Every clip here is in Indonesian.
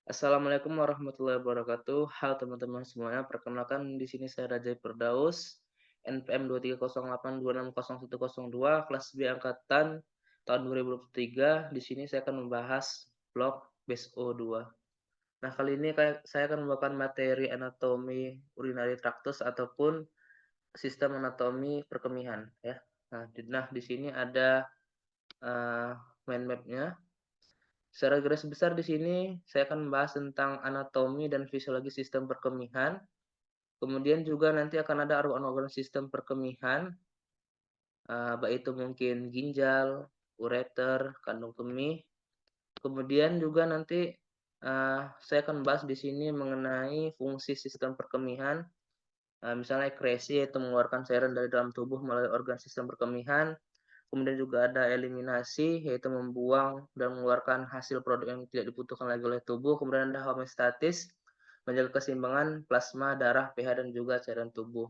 Assalamualaikum warahmatullahi wabarakatuh. Halo teman-teman semuanya, perkenalkan di sini saya Rajai Firdaus, NPM 23082601102, kelas B angkatan tahun 2023. Di sini saya akan membahas blok base O2. Nah, kali ini saya akan membawakan materi anatomi urinary tractus ataupun sistem anatomi perkemihan ya. Nah, di sini ada mind map-nya. Secara garis besar di sini saya akan membahas tentang anatomi dan fisiologi sistem perkemihan. Kemudian juga nanti akan ada organ-organ sistem perkemihan, baik itu mungkin ginjal, ureter, kandung kemih. Kemudian juga nanti saya akan membahas di sini mengenai fungsi sistem perkemihan, misalnya ekresi yaitu mengeluarkan cairan dari dalam tubuh melalui organ sistem perkemihan. Kemudian juga ada eliminasi, yaitu membuang dan mengeluarkan hasil produk yang tidak dibutuhkan lagi oleh tubuh. Kemudian ada homeostatis, menjaga keseimbangan plasma, darah, pH, dan juga cairan tubuh.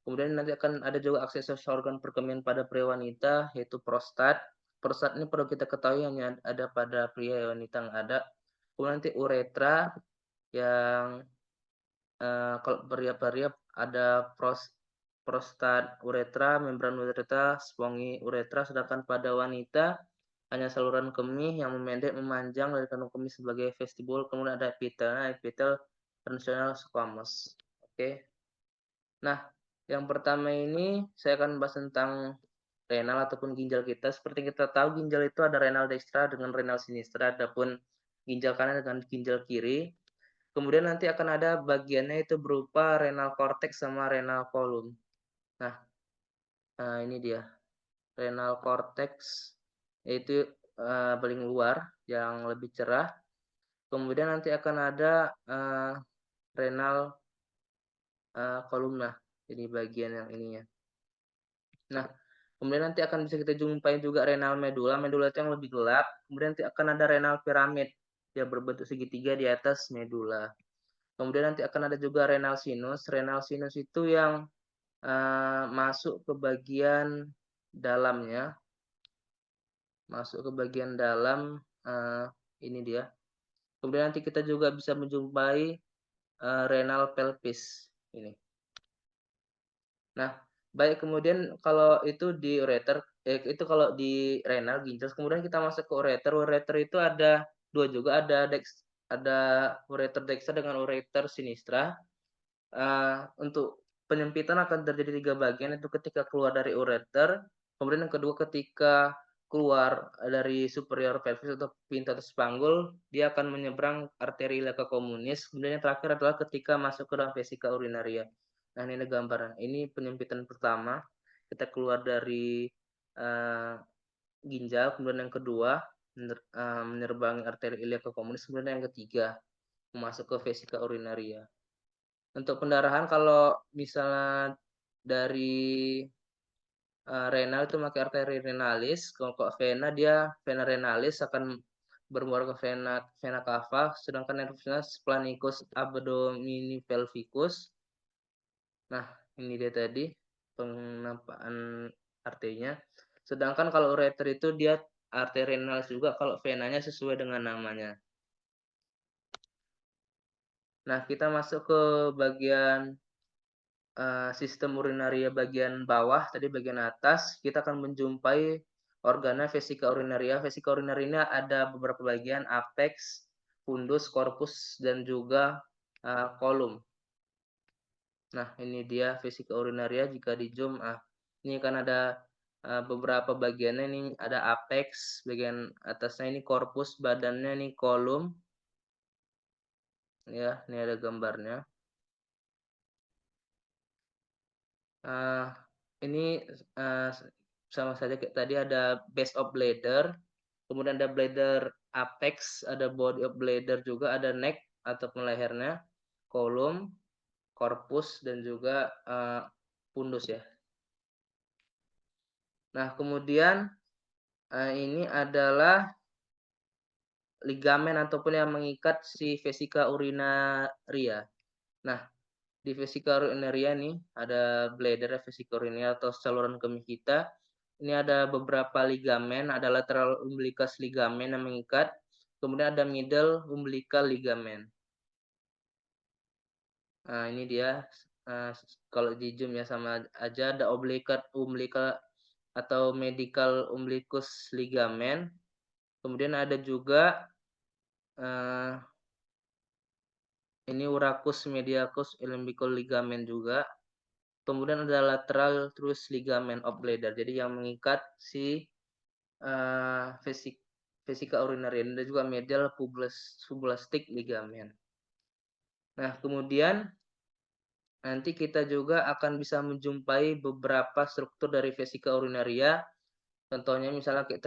Kemudian nanti akan ada juga aksesoris organ perkemihan pada pria wanita, yaitu prostat. Prostat ini perlu kita ketahui hanya ada pada pria dan wanita yang ada. Kemudian nanti uretra, yang kalau pria-pria ada prostat uretra, membran uretra, spongi uretra, sedangkan pada wanita hanya saluran kemih yang memendek memanjang dari kandung kemih sebagai vestibul, kemudian ada epitel transitional squamous. Oke. Nah, yang pertama ini saya akan bahas tentang renal ataupun ginjal kita. Seperti kita tahu ginjal itu ada renal dextra dengan renal sinistra, adapun ginjal kanan dengan ginjal kiri. Kemudian nanti akan ada bagiannya itu berupa renal cortex sama renal column. Nah, ini dia renal cortex, yaitu paling luar yang lebih cerah. Kemudian nanti akan ada renal columna, ini bagian yang ininya. Nah, kemudian nanti akan bisa kita jumpai juga renal medula. Medula itu yang lebih gelap. Kemudian nanti akan ada renal piramid yang berbentuk segitiga di atas medula. Kemudian nanti akan ada juga renal sinus. Renal sinus itu yang masuk ke bagian dalamnya, masuk ke bagian dalam, ini dia. Kemudian nanti kita juga bisa menjumpai renal pelvis ini. Nah, baik kemudian kalau itu di ureter, itu kalau di renal ginjal, kemudian kita masuk ke ureter. Ureter itu ada dua juga, ada ureter dextra dengan ureter sinistra. Untuk penyempitan akan terjadi 3 bagian, itu ketika keluar dari ureter, kemudian yang kedua ketika keluar dari superior pelvis atau pintu atas panggul, dia akan menyeberang arteri ileoca communis, kemudian yang terakhir adalah ketika masuk ke dalam vesika urinaria. Nah, ini ada gambaran. Ini penyempitan pertama, kita keluar dari, eee, ginjal, kemudian yang kedua menyerbangi arteri ileoca communis, kemudian yang ketiga masuk ke vesika urinaria. Untuk pendarahan kalau misalnya dari, renal itu pakai arteri renalis, kalau kok vena dia vena renalis akan bermuara ke vena vena cava, sedangkan nervusnya splanchnicus abdominipelvicus. Nah, ini dia tadi penampakan arterinya. Sedangkan kalau ureter itu dia arteri renalis juga kalau venanya sesuai dengan namanya. Nah, kita masuk ke bagian sistem urinaria bagian bawah, tadi bagian atas, kita akan menjumpai organa vesika urinaria. Vesika urinaria ini ada beberapa bagian, apex, fundus, corpus, dan juga kolum. Nah, ini dia vesika urinaria jika di zoom. Ini kan ada beberapa bagiannya, ini ada apex, bagian atasnya ini corpus, badannya ini kolum. Ya, ini ada gambarnya. Eee, ini, sama saja kayak tadi ada base of bladder, kemudian ada bladder apex, ada body of bladder juga, ada neck ataupun lehernya, column, corpus, dan juga, fundus ya. Nah kemudian, ini adalah ligamen ataupun yang mengikat si vesika urinaria. Nah, di vesika urinaria nih ada bladder vesika urinaria atau saluran kemih kita. Ini ada beberapa ligamen, ada lateral umbilicus ligamen yang mengikat. kemudian ada middle umbilical ligament. Nah, ini dia, kalau di zoom ya sama aja, ada umbilical atau medial umbilicus ligament, kemudian ada juga, eee, ini urachus medialis umbilical ligament juga, kemudian ada lateral truss ligament of bladder, jadi yang mengikat si, eee, vesik vesika urinaria, dan juga medial pubulastic ligament. Nah, kemudian nanti kita juga akan bisa menjumpai beberapa struktur dari vesika urinaria, contohnya misalnya kayak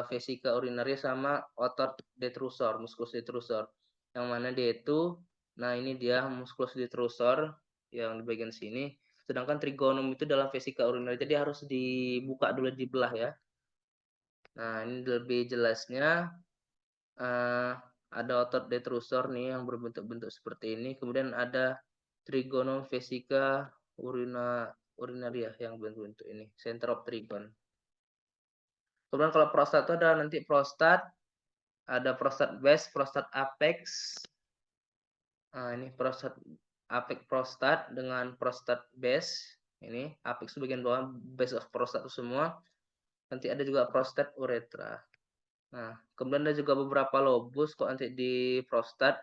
vesika urinaria sama otot detrusor, musculus detrusor. Yang mana dia itu, nah ini dia musculus detrusor yang di bagian sini, sedangkan trigonum itu dalam vesika urinaria, jadi harus dibuka dulu, dibelah ya. Nah, ini lebih jelasnya, eee, ada otot detrusor nih yang berbentuk-bentuk seperti ini, kemudian ada trigonum vesica urinaria yang bentuk ini, center of trigon. Kemudian kalau prostat itu ada nanti prostat, ada prostat base, prostat apex. Nah, ini prostat apex prostat dengan prostat base. Ini apex itu bagian bawah, base of prostat itu semua. Nanti ada juga prostat uretra. Nah, kemudian ada juga beberapa lobus kok nanti di prostat.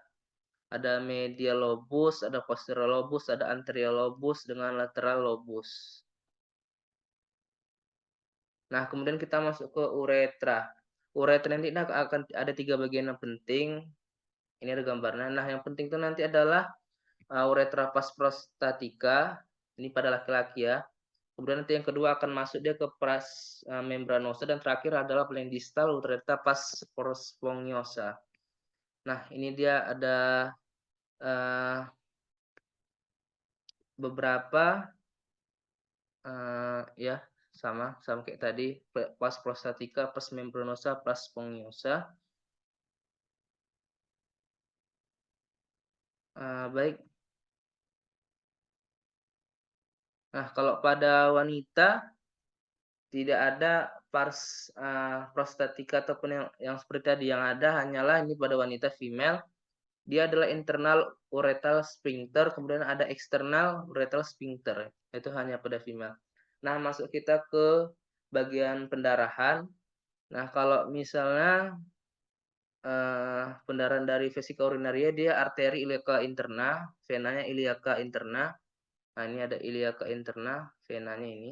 Ada medial lobus, ada posterior lobus, ada anterior lobus dengan lateral lobus. Nah, kemudian kita masuk ke uretra. Uretra nanti akan ada 3 bagian yang penting. Ini ada gambarnya. Nah, yang penting itu nanti adalah, uretra pas prostatica, ini pada laki-laki ya. Kemudian nanti yang kedua akan masuk dia ke pars, membranosa, dan terakhir adalah paling distal uretra pas sponggiosa. Nah, ini dia ada, eee, beberapa, ya sama sama kayak tadi, pas prostatica, pas membranosa, pas sponggiosa. Baik. Nah, kalau pada wanita tidak ada pars, prostatika ataupun yang seperti tadi, yang ada hanyalah ini pada wanita female, dia adalah internal uretal sphincter, kemudian ada external uretal sphincter, itu hanya pada female. Nah, masuk kita ke bagian pendarahan. Nah, kalau misalnya, pendarahan dari vesika urinaria, dia arteri iliaca interna, venanya iliaca interna. Nah, ini ada iliaca interna, venanya ini.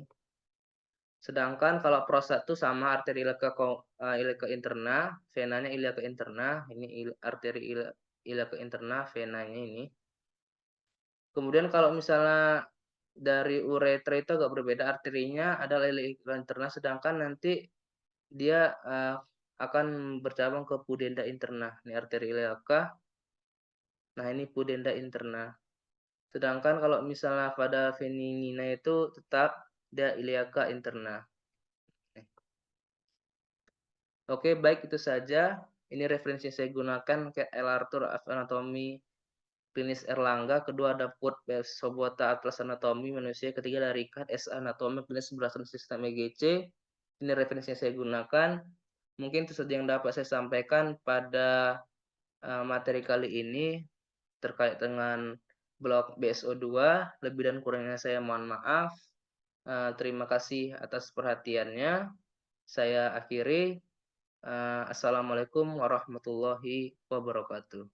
Sedangkan kalau prostat itu sama, arteri iliaca interna, venanya iliaca interna, ini arteri iliaca interna, venanya ini. Kemudian kalau misalnya dari uretra itu agak berbeda, arterinya adalah iliaca interna, sedangkan nanti dia, akan bercabang ke pudenda interna. Ini arteri iliaca, nah ini pudenda interna. Sedangkan kalau misalnya pada veninina itu tetap dia iliaca interna. Oke, baik itu saja. Ini referensi yang saya gunakan, kayak L. Arthur Anatomy Klinis Erlangga, kedua ada Put Sobota Atlas Anatomi Manusia, ketiga dari Kat S. Anatomi Klinis Belasan Sistem EGC. Ini referensi yang saya gunakan. Mungkin itu saja yang dapat saya sampaikan pada materi kali ini terkait dengan blok BSO2. Lebih dan kurangnya saya mohon maaf. Terima kasih atas perhatiannya. Saya akhiri. Assalamualaikum warahmatullahi wabarakatuh.